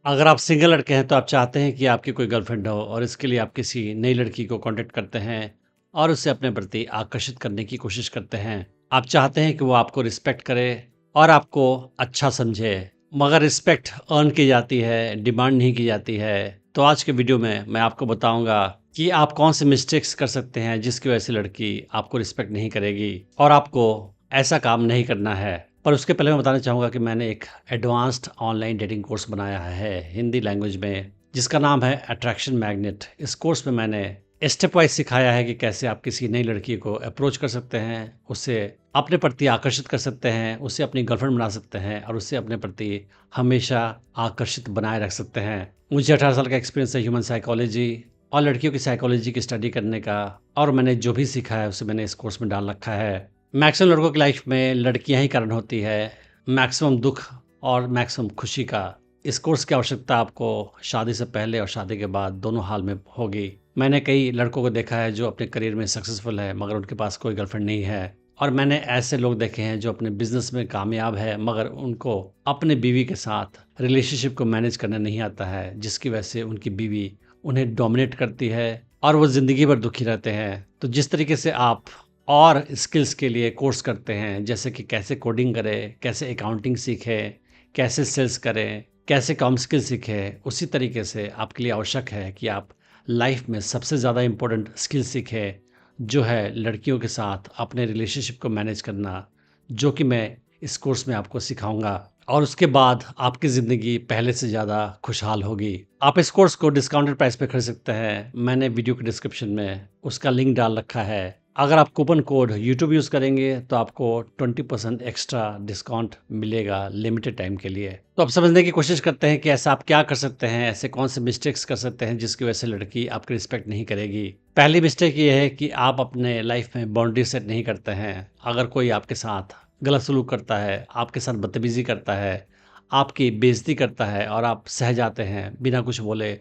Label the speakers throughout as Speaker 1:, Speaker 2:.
Speaker 1: अगर आप सिंगल लड़के हैं तो आप चाहते हैं कि आपकी कोई गर्लफ्रेंड हो और इसके लिए आप किसी नई लड़की को कांटेक्ट करते हैं और उसे अपने प्रति आकर्षित करने की कोशिश करते हैं। आप चाहते हैं कि वो आपको रिस्पेक्ट करे और आपको अच्छा समझे, मगर रिस्पेक्ट अर्न की जाती है, डिमांड नहीं की जाती है। तो आज के वीडियो में मैं आपको बताऊंगा कि आप कौन से मिस्टेक्स कर सकते हैं जिसकी वजह से लड़की आपको रिस्पेक्ट नहीं करेगी और आपको ऐसा काम नहीं करना है। पर उसके पहले मैं बताना चाहूँगा कि मैंने एक एडवांस्ड ऑनलाइन डेटिंग कोर्स बनाया है हिंदी लैंग्वेज में, जिसका नाम है अट्रैक्शन मैग्नेट। इस कोर्स में मैंने स्टेप वाइज सिखाया है कि कैसे आप किसी नई लड़की को अप्रोच कर सकते हैं, उससे अपने प्रति आकर्षित कर सकते हैं, उसे अपनी गर्लफ्रेंड बना सकते हैं और उसे अपने प्रति हमेशा आकर्षित बनाए रख सकते हैं। मुझे 18 साल का एक्सपीरियंस है ह्यूमन साइकोलॉजी और लड़कियों की साइकोलॉजी की स्टडी करने का, और मैंने जो भी सीखा है उसे मैंने इस कोर्स में डाल रखा है। मैक्सिमम लड़कों की लाइफ में लड़कियां ही कारण होती है, मैक्सिमम दुख और मैक्सिमम खुशी का। इस कोर्स की आवश्यकता आपको शादी से पहले और शादी के बाद दोनों हाल में होगी। मैंने कई लड़कों को देखा है जो अपने करियर में सक्सेसफुल है मगर उनके पास कोई गर्लफ्रेंड नहीं है, और मैंने ऐसे लोग देखे हैं जो अपने बिजनेस में कामयाब है मगर उनको अपने बीवी के साथ रिलेशनशिप को मैनेज करना नहीं आता है, जिसकी वजह से उनकी बीवी उन्हें डोमिनेट करती है और वो ज़िंदगी भर दुखी रहते हैं। तो जिस तरीके से आप और स्किल्स के लिए कोर्स करते हैं, जैसे कि कैसे कोडिंग करें, कैसे अकाउंटिंग सीखें, कैसे सेल्स करें, कैसे कॉम स्किल सीखें, उसी तरीके से आपके लिए आवश्यक है कि आप लाइफ में सबसे ज़्यादा इम्पोर्टेंट स्किल सीखें, जो है लड़कियों के साथ अपने रिलेशनशिप को मैनेज करना, जो कि मैं इस कोर्स में आपको सिखाऊंगा। और उसके बाद आपकी ज़िंदगी पहले से ज़्यादा खुशहाल होगी। आप इस कोर्स को डिस्काउंटेड प्राइस पे खरीद सकते हैं। मैंने वीडियो के डिस्क्रिप्शन में उसका लिंक डाल रखा है। अगर आप कूपन कोड यूट्यूब यूज़ करेंगे तो आपको 20% एक्स्ट्रा डिस्काउंट मिलेगा लिमिटेड टाइम के लिए। तो अब समझने की कोशिश करते हैं कि ऐसा आप क्या कर सकते हैं, ऐसे कौन से मिस्टेक्स कर सकते हैं जिसकी वजह से लड़की आपकी रिस्पेक्ट नहीं करेगी। पहली मिस्टेक ये है कि आप अपने लाइफ में बाउंड्री सेट नहीं करते हैं। अगर कोई आपके साथ गलत सलूक करता है, आपके साथ बदतमीज़ी करता है, आपकी बेइज्जती करता है और आप सह जाते हैं बिना कुछ बोले,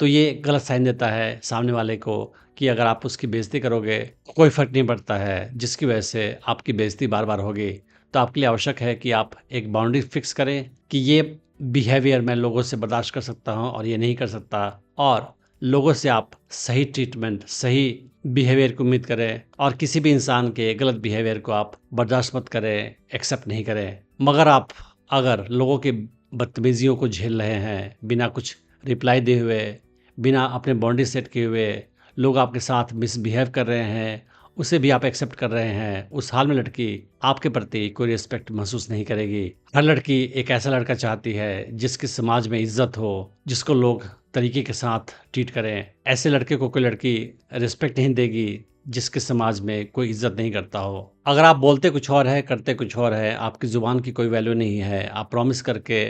Speaker 1: तो ये गलत साइन देता है सामने वाले को कि अगर आप उसकी बेइज्जती करोगे कोई फ़र्क नहीं पड़ता है, जिसकी वजह से आपकी बेइज्जती बार बार होगी। तो आपके लिए आवश्यक है कि आप एक बाउंड्री फिक्स करें कि ये बिहेवियर मैं लोगों से बर्दाश्त कर सकता हूँ और ये नहीं कर सकता, और लोगों से आप सही ट्रीटमेंट, सही बिहेवियर की उम्मीद करें और किसी भी इंसान के गलत बिहेवियर को आप बर्दाश्त मत करें, एक्सेप्ट नहीं करें। मगर आप अगर लोगों की बदतमीज़ियों को झेल रहे हैं बिना कुछ रिप्लाई दिए हुए, बिना अपने बाउंड्री सेट किए हुए, लोग आपके साथ मिसबिहेव कर रहे हैं, उसे भी आप एक्सेप्ट कर रहे हैं, उस हाल में लड़की आपके प्रति कोई रिस्पेक्ट महसूस नहीं करेगी। हर लड़की एक ऐसा लड़का चाहती है जिसकी समाज में इज्जत हो, जिसको लोग तरीके के साथ ट्रीट करें। ऐसे लड़के को कोई लड़की रिस्पेक्ट नहीं देगी जिसके समाज में कोई इज्जत नहीं करता हो। अगर आप बोलते कुछ और है, करते कुछ और है, आपकी ज़ुबान की कोई वैल्यू नहीं है, आप प्रॉमिस करके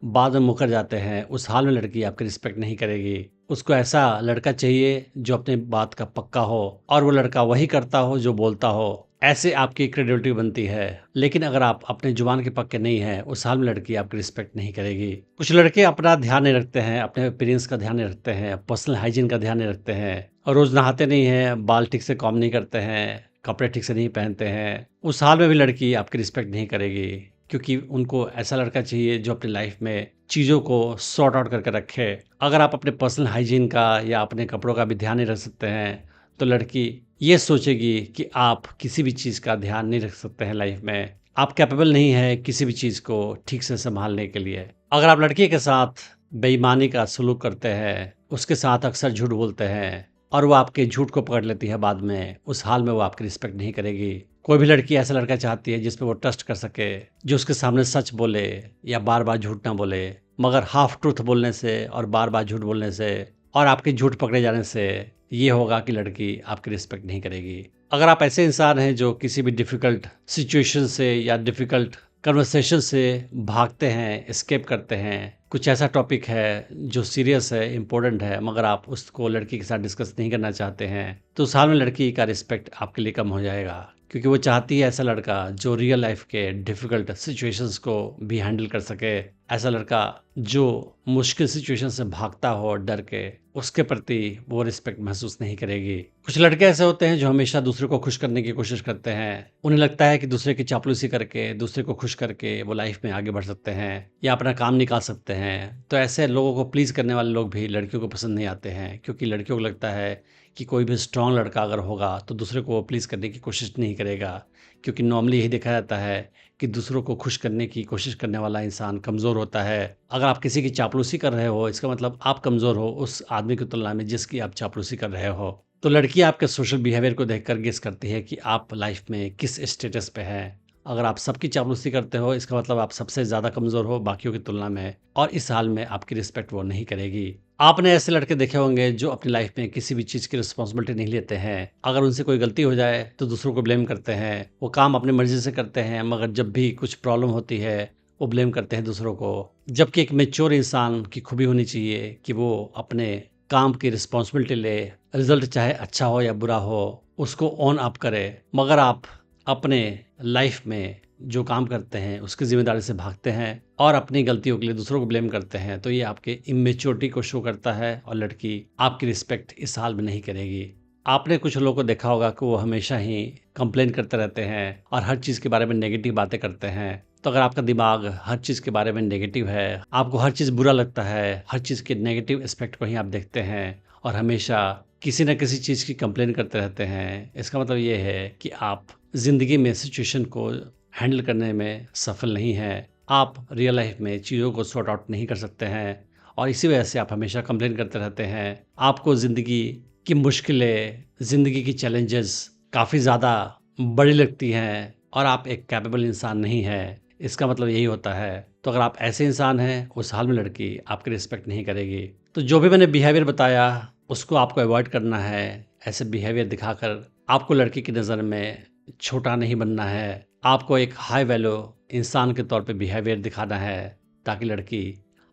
Speaker 1: बाद में मुकर जाते हैं, उस हाल में लड़की आपकी रिस्पेक्ट नहीं करेगी। उसको ऐसा लड़का चाहिए जो अपने बात का पक्का हो और वो लड़का वही करता हो जो बोलता हो। ऐसे आपकी क्रेडिबिलिटी बनती है। लेकिन अगर आप अपने जुबान के पक्के नहीं हैं, उस हाल में लड़की आपकी रिस्पेक्ट नहीं करेगी। कुछ लड़के अपना ध्यान नहीं रखते हैं, अपने अपीयरेंस का ध्यान नहीं रखते हैं, पर्सनल हाइजीन का ध्यान नहीं रखते हैं और रोज़ नहाते नहीं हैं, बाल ठीक से कॉम्ब नहीं करते हैं, कपड़े ठीक से नहीं पहनते हैं। उस हाल में भी लड़की आपकी रिस्पेक्ट नहीं करेगी, क्योंकि उनको ऐसा लड़का चाहिए जो अपनी लाइफ में चीज़ों को सॉर्ट आउट करके रखे। अगर आप अपने पर्सनल हाइजीन का या अपने कपड़ों का भी ध्यान नहीं रख सकते हैं तो लड़की ये सोचेगी कि आप किसी भी चीज़ का ध्यान नहीं रख सकते हैं लाइफ में, आप कैपेबल नहीं है किसी भी चीज़ को ठीक से संभालने के लिए। अगर आप लड़की के साथ बेईमानी का सलूक करते हैं, उसके साथ अक्सर झूठ बोलते हैं और वो आपके झूठ को पकड़ लेती है बाद में, उस हाल में वो आपकी रिस्पेक्ट नहीं करेगी। कोई भी लड़की ऐसा लड़का चाहती है जिस पे वो ट्रस्ट कर सके, जो उसके सामने सच बोले या बार बार झूठ ना बोले, मगर हाफ ट्रूथ बोलने से और बार बार झूठ बोलने से और आपके झूठ पकड़े जाने से ये होगा कि लड़की आपकी रिस्पेक्ट नहीं करेगी। अगर आप ऐसे इंसान हैं जो किसी भी डिफ़िकल्ट सिचुएशन से या डिफ़िकल्ट कन्वर्सेशन से भागते हैं, एस्केप करते हैं, कुछ ऐसा टॉपिक है जो सीरियस है, इम्पोर्टेंट है, मगर आप उसको लड़की के साथ डिस्कस नहीं करना चाहते हैं, तो उस हाल में लड़की का रिस्पेक्ट आपके लिए कम हो जाएगा, क्योंकि वो चाहती है ऐसा लड़का जो रियल लाइफ के डिफ़िकल्ट सिचुएशंस को भी हैंडल कर सके, ऐसा लड़का जो मुश्किल सिचुएशन से भागता हो डर के, उसके प्रति वो रिस्पेक्ट महसूस नहीं करेगी। कुछ लड़के ऐसे होते हैं जो हमेशा दूसरे को खुश करने की कोशिश करते हैं। उन्हें लगता है कि दूसरे की चापलूसी करके, दूसरे को खुश करके वो लाइफ में आगे बढ़ सकते हैं या अपना काम निकाल सकते हैं। तो ऐसे लोगों को प्लीज़ करने वाले लोग भी लड़कियों को पसंद नहीं आते हैं, क्योंकि लड़कियों को लगता है कि कोई भी स्ट्रांग लड़का अगर होगा तो दूसरे को प्लीज़ करने की कोशिश नहीं करेगा, क्योंकि नॉर्मली यही देखा जाता है कि दूसरों को खुश करने की कोशिश करने वाला इंसान कमज़ोर होता है। अगर आप किसी की चापलूसी कर रहे हो, इसका मतलब आप कमज़ोर हो उस आदमी की तुलना में जिसकी आप चापलूसी कर रहे हो। तो लड़की आपके सोशल बिहेवियर को देखकर गेस करती है कि आप लाइफ में किस स्टेटस पे हैं। अगर आप सबकी चापलूसी करते हो, इसका मतलब आप सबसे ज़्यादा कमज़ोर हो बाकियों की तुलना में, और इस हाल में आपकी रिस्पेक्ट वो नहीं करेगी। आपने ऐसे लड़के देखे होंगे जो अपनी लाइफ में किसी भी चीज़ की रिस्पॉन्सिबिलिटी नहीं लेते हैं। अगर उनसे कोई गलती हो जाए तो दूसरों को ब्लेम करते हैं। वो काम अपनी मर्ज़ी से करते हैं, मगर जब भी कुछ प्रॉब्लम होती है वो ब्लेम करते हैं दूसरों को। जबकि एक मैच्योर इंसान की खूबी होनी चाहिए कि वो अपने काम की रिस्पॉन्सिबिलिटी ले, रिजल्ट चाहे अच्छा हो या बुरा हो उसको ऑन अप करे। मगर आप अपने लाइफ में जो काम करते हैं उसकी जिम्मेदारी से भागते हैं और अपनी गलतियों के लिए दूसरों को ब्लेम करते हैं, तो ये आपके इमेच्योरिटी को शो करता है और लड़की आपकी रिस्पेक्ट इस हाल में नहीं करेगी। आपने कुछ लोगों को देखा होगा कि वो हमेशा ही कंप्लेन करते रहते हैं और हर चीज़ के बारे में नेगेटिव बातें करते हैं। तो अगर आपका दिमाग हर चीज़ के बारे में नेगेटिव है, आपको हर चीज़ बुरा लगता है, हर चीज़ के नेगेटिव एस्पेक्ट को ही आप देखते हैं और हमेशा किसी न किसी चीज़ की कंप्लेन करते रहते हैं, इसका मतलब ये है कि आप ज़िंदगी में सिचुएशन को हैंडल करने में सफल नहीं हैं। आप रियल लाइफ में चीज़ों को सॉर्ट आउट नहीं कर सकते हैं और इसी वजह से आप हमेशा कंप्लेन करते रहते हैं। आपको ज़िंदगी की मुश्किलें, ज़िंदगी की चैलेंजेस काफ़ी ज़्यादा बड़ी लगती हैं और आप एक कैपेबल इंसान नहीं हैं। इसका मतलब यही होता है। तो अगर आप ऐसे इंसान हैं, उस हाल में लड़की आपकी रिस्पेक्ट नहीं करेगी। तो जो भी मैंने बिहेवियर बताया उसको आपको अवॉइड करना है। ऐसे बिहेवियर दिखाकर आपको लड़की की नज़र में छोटा नहीं बनना है। आपको एक हाई वैल्यू इंसान के तौर पे बिहेवियर दिखाना है ताकि लड़की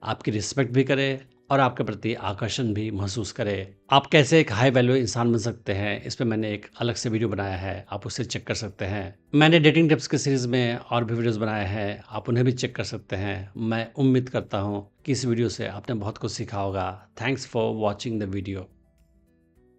Speaker 1: आपकी रिस्पेक्ट भी करे और आपके प्रति आकर्षण भी महसूस करे। आप कैसे एक हाई वैल्यू इंसान बन सकते हैं, इस पे मैंने एक अलग से वीडियो बनाया है, आप उसे चेक कर सकते हैं। मैंने डेटिंग टिप्स के सीरीज़ में और भी वीडियोस बनाए हैं, आप उन्हें भी चेक कर सकते हैं। मैं उम्मीद करता हूँ कि इस वीडियो से आपने बहुत कुछ सीखा होगा। Thanks for watching the video.